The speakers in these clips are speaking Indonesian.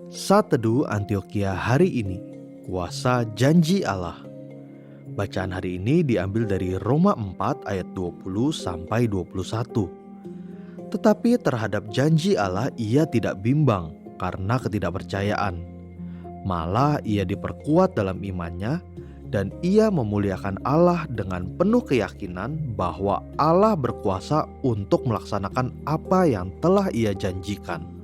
Saat Teduh Antioquia hari ini, kuasa janji Allah. Bacaan hari ini diambil dari Roma 4 ayat 20 sampai 21. Tetapi terhadap janji Allah ia tidak bimbang karena ketidakpercayaan. Malah ia diperkuat dalam imannya dan ia memuliakan Allah dengan penuh keyakinan bahwa Allah berkuasa untuk melaksanakan apa yang telah ia janjikan.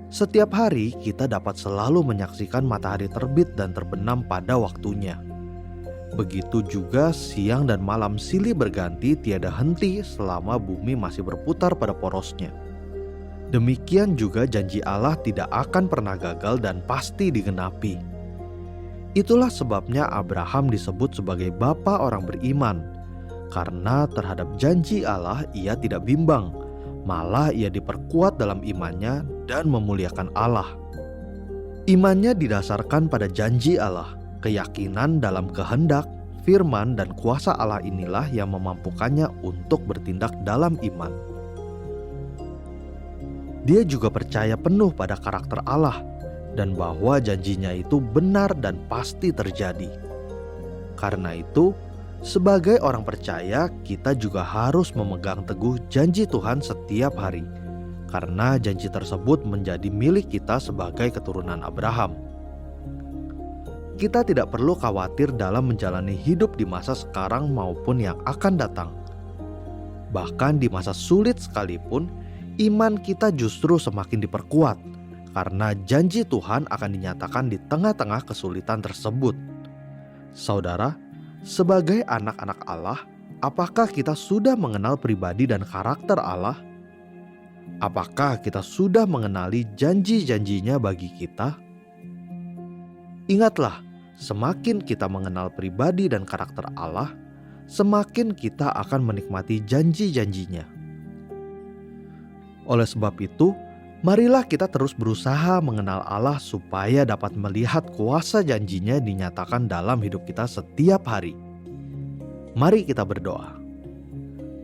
Setiap hari kita dapat selalu menyaksikan matahari terbit dan terbenam pada waktunya. Begitu juga siang dan malam silih berganti tiada henti selama bumi masih berputar pada porosnya. Demikian juga janji Allah tidak akan pernah gagal dan pasti digenapi. Itulah sebabnya Abraham disebut sebagai bapa orang beriman, karena terhadap janji Allah ia tidak bimbang, malah ia diperkuat dalam imannya dan memuliakan Allah. Imannya didasarkan pada janji Allah, keyakinan dalam kehendak, firman dan kuasa Allah inilah yang memampukannya untuk bertindak dalam iman. Dia juga percaya penuh pada karakter Allah dan bahwa janjinya itu benar dan pasti terjadi. Karena itu, sebagai orang percaya, kita juga harus memegang teguh janji Tuhan setiap hari, karena janji tersebut menjadi milik kita sebagai keturunan Abraham. Kita tidak perlu khawatir dalam menjalani hidup di masa sekarang maupun yang akan datang. Bahkan di masa sulit sekalipun, iman kita justru semakin diperkuat, karena janji Tuhan akan dinyatakan di tengah-tengah kesulitan tersebut. Saudara, sebagai anak-anak Allah, apakah kita sudah mengenal pribadi dan karakter Allah? Apakah kita sudah mengenali janji-janjinya bagi kita? Ingatlah, semakin kita mengenal pribadi dan karakter Allah, semakin kita akan menikmati janji-janjinya. Oleh sebab itu, marilah kita terus berusaha mengenal Allah supaya dapat melihat kuasa janjinya dinyatakan dalam hidup kita setiap hari. Mari kita berdoa.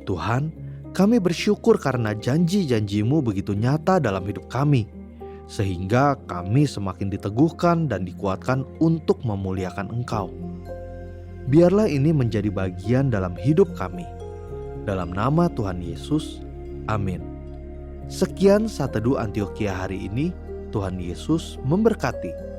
Tuhan, kami bersyukur karena janji-janji-Mu begitu nyata dalam hidup kami, sehingga kami semakin diteguhkan dan dikuatkan untuk memuliakan Engkau. Biarlah ini menjadi bagian dalam hidup kami. Dalam nama Tuhan Yesus, amin. Sekian Saat Teduh Antioquia hari ini. Tuhan Yesus memberkati.